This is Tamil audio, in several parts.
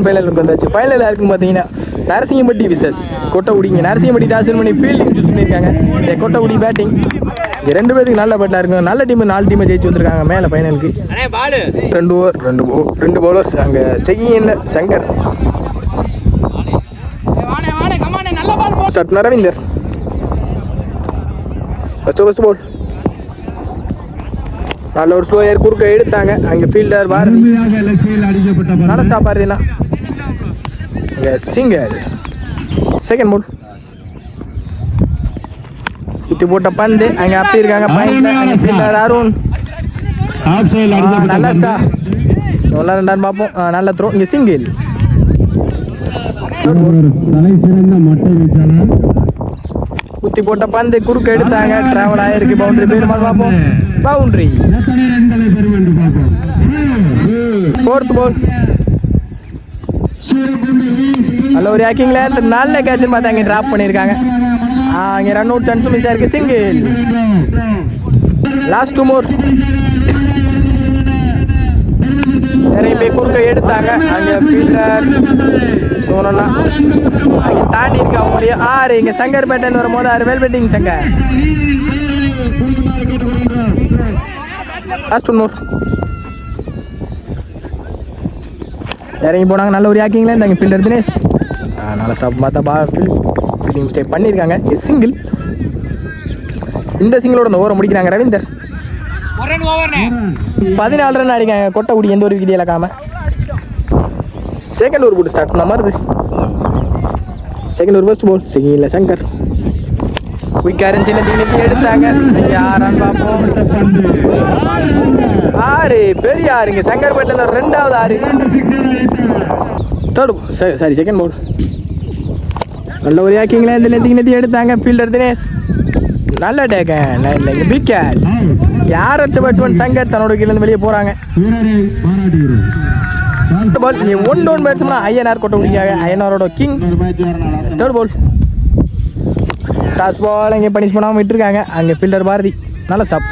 கிராண்ட் ஃபைனலுக்கு வந்தாச்சு. ஃபைனல் யாருக்குன்னு பார்த்தீங்கன்னா நரசிங்கம்பட்டி விசஸ் கொட்டகுடிங்க. நரசிங்கம்பட்டி டாஸ் பண்ணி ஃபீல்டிங் சூஸ் பண்ணியிருக்காங்க. கொட்டகுடி பேட்டிங். இங்கே 2 பேருக்கு நல்ல பேட்டாக இருக்கும். நல்ல டீம் 4 டீமை ஜெயிச்சு வந்திருக்காங்க மேலே ஃபைனலுக்கு. 2 ஓவர் 2 பவுலர்ஸ். அங்கே ஸ்டெகிங் Shankar start Ravindar. First ball நல்ல ஒரு ஸ்லோ ஏர் குறுக்க எடுத்தாங்க. அங்கே ஃபீல்டர் பாரதி நல்ல ஸ்டாப் பாரதினா இங்கே சிங்கர். செகண்ட் பால் குத்தி போட்ட பந்து அங்கே அப்படி இருக்காங்க. அங்கே ஃபீல்டர் அருண் நல்ல ஸ்டாப். 1-2 பார்ப்போம். நல்ல த்ரோ. இங்கே சிங்கிள். குத்தி போட்ட பந்து குறுக்க எடுத்தாங்க. டிராவல் ஆயிருக்கு. பவுண்டரி பேர் பார்ப்போம். பவுண்டரி. 4th பால் நல்ல ஒரு ஹேக்கிங்ல நல்ல கேட்சுன்னு பார்த்து அங்கே டிராப் பண்ணியிருக்காங்க. அங்கே ரன் அவுட் சான்ஸும் மிஸ் ஆயிருக்கு. சிங்கிள். Last 2 more. நிறைய பேர் குறுக்க எடுத்தாங்க. அங்கே ஃபீல்டர் சோனனா அங்கே தாண்டி இருக்கு. அவங்களே 6. இங்கே சங்கர் பேட்டன் வரும்போது 6 வேல் பேட்டிங் சங்கர். Last 1 more. இறங்கி போனாங்க. நல்ல ஒரு ஹேக்கிங்ல இருந்தாங்க ஃபீல்டர் தினேஷ். நல்ல ஸ்டாப் பார்த்தா ஃபீல்டிங் மிஸ்டேக் பண்ணியிருக்காங்க. சிங்கிள். இந்த சிங்கிளோட இந்த ஓவரை முடிக்கிறாங்க ரவீந்தர். 14 ரன் அடிக்காங்க கொட்டகுடி. எந்த ஒரு விக்கெட் இழக்காம. செகண்ட் ஓவர் போட்டு ஸ்டார்ட் பண்ண மாதிரி. செகண்ட் ஓவர் ஃபர்ஸ்ட் பால் ஸ்டெகிங்ல சங்கர் குயிக்காரன் சின்ன தீனிக்கு எடுத்தாங்க. 6 பார்ப்போம். 6 பெரிய 6. இங்கே சங்கர்பேட்டில் 2வது 6. தேர்ட் செகண்ட் பால் நல்ல ஒரு ஹேக்கிங்ல இந்த நெத்தி எடுத்தாங்க. ஃபீல்டர் தினேஷ் நல்ல டேக்க. இங்கே பிக் கேட். யார் அடிச்ச பேட்ஸ்மேன் சங்கர் தன்னோட கீழே வெளியே போகிறாங்க. பால் 1 டவுன் பேட்ஸ்மேன் ஐயனார் கொட்ட பிடிக்காங்க. ஐயனாரோட கிங். தேர்ட் பால் டாஸ் பால் இங்கே பனிஷ் பண்ணாமல் விட்டுருக்காங்க. அங்கே ஃபீல்டர் பாரதி நல்ல ஸ்டாப்.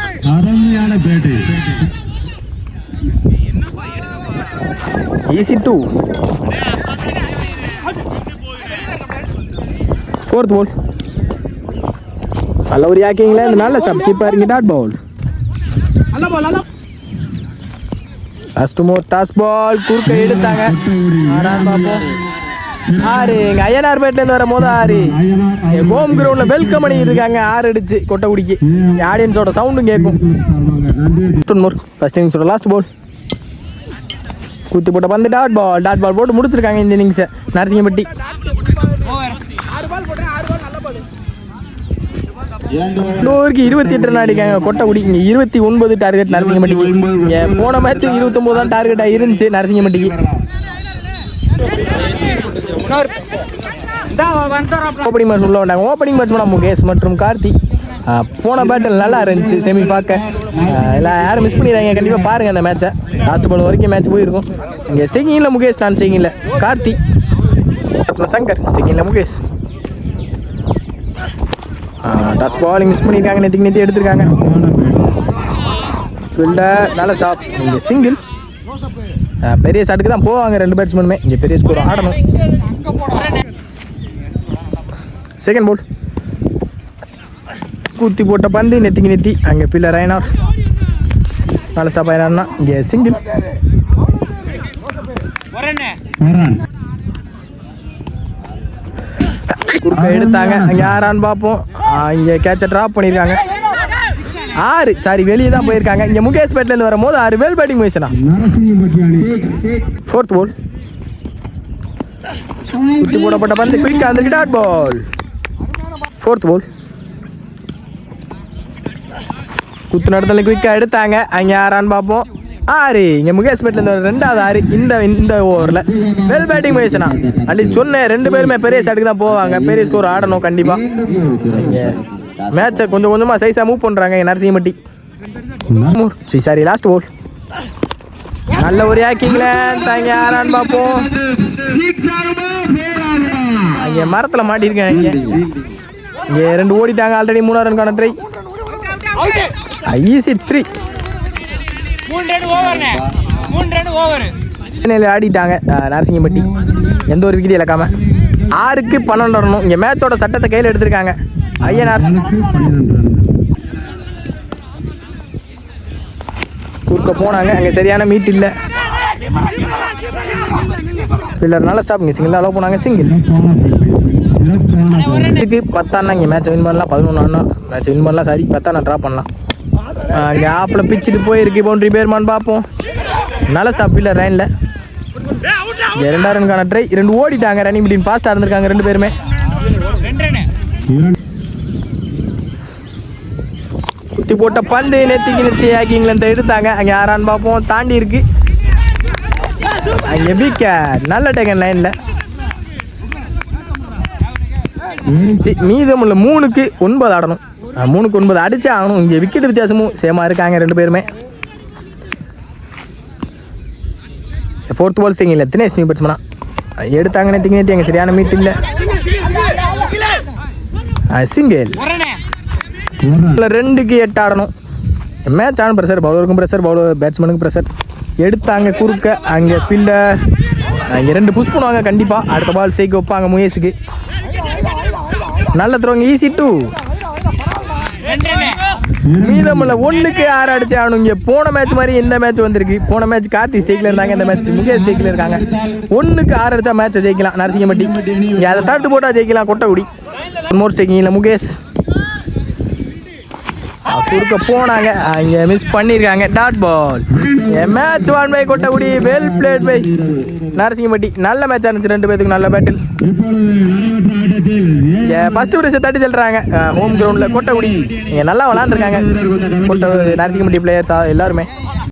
ஈஸி 2. 4th பால் நல்ல ஒரு ஹேக்கிங்ல நல்ல ஸ்டாப். கீப்பர் இங்கே dot ball. Last more toss ball குறுக்க எடுத்தாங்க. 6. எங்கள் ஐயனார் பேட்லேருந்து வரும்போது 6. ஹோம் கிரவுண்டில் வெல்கம் பண்ணிட்டு இருக்காங்க. 6 அடிச்சு கொட்டகுடிக்கு. ஆடியன்ஸோட சவுண்டும் கேட்கும். ஃபர்ஸ்ட் இன்னிங்ஸோட லாஸ்ட் பால் குத்தி போட்ட பந்து டாட் பால் போட்டு முடிச்சிருக்காங்க இந்த இன்னிங்ஸை நரசிங்கம்பட்டி. இன்னொருக்கு 28 ரன் அடிக்காங்க கொட்டகுடி. இங்கே 29 டார்கெட் நரசிங்கம்பட்டிக்கு. இங்கே போன மேட்ச் 29 தான் டார்கெட்டாக இருந்துச்சு நரசிங்கம்பட்டிக்கு. ஓப்பனிங் பேட்ஸ் உள்ள வந்தாங்க. ஓப்பனிங் பேட்ஸ்மேன் முகேஷ் மற்றும் கார்த்தி. போன பேட்டில் நல்லா இருந்துச்சு செமி பார்க்க. எல்லாம் யாரும் மிஸ் பண்ணிடுறாங்க. கண்டிப்பாக பாருங்கள் அந்த மேட்சை. லாஸ்ட் பால் வரைக்கும் மேட்ச் போயிருக்கும். இங்கே ஸ்டெகிங்கில் முகேஷ், நான் ஸ்டெகிங்கில் கார்த்தி, சங்கர், ஸ்டெகிங்கில் முகேஷ். டாஸ் பாலிங் மிஸ் பண்ணியிருக்காங்க. நேற்று எடுத்திருக்காங்க. ஃபீல்டர் நல்ல ஸ்டாப். இங்கே சிங்கிள். பெரிய ஷாட்டுக்கு தான் போவாங்க 2 பேட்ஸ்மேனுமே. இங்கே பெரிய ஸ்கோர் ஆடணும். செகண்ட் பால் குத்தி போட்ட பந்து நெத்தி. அங்கே ஃபீல்டர் ஐயனார் நல்ல ஸ்டாப். ஐயனார்னா இங்கே சிங்கிள். குறுக்க எடுத்தாங்க. அங்கே 6 பார்ப்போம். இங்கே கேட்சை ட்ராப் பண்ணியிருக்காங்க. 6 சாரி வெளியே தான் போயிருக்காங்க. இங்கே முகேஷ் பேட்லேருந்து வரும்போது 6 வேல் பேட்டிங் பொசிஷனா. 4th பால் குத்தி போடப்பட்ட பந்து குயிக்காக வந்துருக்கு. Dot ball. 4th பால் குத்து நடத்தல குயிக்காக எடுத்தாங்க. அங்கே 6 பார்ப்போம். 6 இங்கே முகேஷ் பேட்லேருந்து 2வது 6 இந்த ஓவரில் வெல் பேட்டிங் பொசிஷனா. அப்படி சொன்னேன் 2 பேருமே பெரிய ஷாட்டுக்கு தான் போவாங்க. பெரிய ஸ்கோர் ஆடணும் கண்டிப்பாக. இங்கே மேட்சை கொஞ்சம் கொஞ்சமாக சைஸாக மூவ் பண்ணுறாங்க நரசிங்கம்பட்டி. சாரி லாஸ்ட் பால் நல்ல ஒரு ஹேக்கிங்ல தாங்க 6 பார்ப்போம். அங்கே மரத்தில் மாட்டியிருக்காங்க. இங்கே 2 ஓடிட்டாங்க ஆல்ரெடி. 3 ரன்கான ட்ரை. ஈஸி 3. ஆடிட்டாங்க நரசிங்கம்பட்டி, எந்த ஒரு விக்கெட் இழக்காம. 6க்கு 12 ரன். இங்கே மேட்சோட சட்டத்தை கையில் எடுத்திருக்காங்க ஐயனார். குறுக்க போனாங்க, அங்கே சரியான மீட் இல்லை. பில்லர் நல்ல ஸ்டாப். இங்கே சிங்கிள் அலோவ் போனாங்க, சிங்கிள். இதுக்கு 10 ஆனா இங்கே மேட்ச் வின் பண்ணலாம். 11 ஆனா மேட்ச் வின் பண்ணலாம். சரி 10 ஆனா ட்ரா பண்ணலாம். அங்கே ஆப்பில் பிச்சுட்டு போயிருக்கு. பவுண்டரி பேர்மான்னு பார்ப்போம். நல்ல ஸ்டாப் பில்லர் லைனில். 2 ரனுக்கான ட்ரை. 2 ஓடிட்டாங்க. ரன்னிங் பிட்வீன் ஃபாஸ்ட்டாக இருந்திருக்காங்க 2 பேருமே. குத்தி போட்ட பந்து நெத்தி ஆக்கிங்கள எடுத்தாங்க. அங்கே 6 ரன் பார்ப்போம். தாண்டி இருக்கு. அங்கே விக்கெட். நல்ல டேக்கன் லைனில். மீதம் உள்ள 3க்கு 9 ஆடணும். 3க்கு 9 அடிச்சே ஆகணும். இங்கே விக்கெட் வித்தியாசமும் சேமாக இருக்காங்க 2 பேருமே. 4th பால் ஸ்டிங் இல்லை. தினேஷ் நியூ பேட்ஸ்மனா எடுத்தாங்க. நேற்று அங்கே சரியான மீட் இல்லை. சிங்கிள். 2க்கு 8 ஆடணும். மேட்ச் ஆன ப்ரெஷர். பவுலருக்கும் ப்ரெஷர், பேட்ஸ்மேனுக்கும் ப்ரெஷர். எடுத்தாங்க குறுக்க. அங்கே ஃபீல்டர் அங்கே 2 புஷ் பண்ணுவாங்க கண்டிப்பாக. அடுத்த பால் ஸ்ட்ரைக் வைப்பாங்க முயேஸுக்கு. நல்ல த்ரோங்க. ஈஸி 2. மீதமுள்ள 1க்கு 6 அடிச்சு ஆகணும். இங்கே போன மேட்ச் மாதிரி இந்த மேட்ச் வந்திருக்கு. போன மேட்ச் கார்த்தி ஸ்டேக்கில் இருந்தாங்க, இந்த மேட்ச் முகேஷ் ஸ்டேக்கில் இருக்காங்க. 1க்கு 6 அடிச்சா மேட்சை ஜெயிக்கலாம் நரசிங்கம்பட்டி. இங்கே அதை தட்டு போட்டால் ஜெயிக்கலாம் கொட்டகுடி. மோர் ஸ்டேக்கிங்கில் முகேஷ் குறுக்க போனாங்க. இங்கே மிஸ் பண்ணியிருக்காங்க. Dot ball. Match 1 by Kottakudi. Well played by Narasingampatti. நல்ல மேட்சாக இருந்துச்சு. 2 பேருக்கு நல்ல பேட்டில். ஃபர்ஸ்ட் பிரைஸை தட்டி செல்றாங்க ஹோம் கிரவுண்டில் கொட்டகுடி. இங்கே நல்லா விளாண்டுருக்காங்க நரசிங்கம்பட்டி பிளேயர்ஸா எல்லாருமே.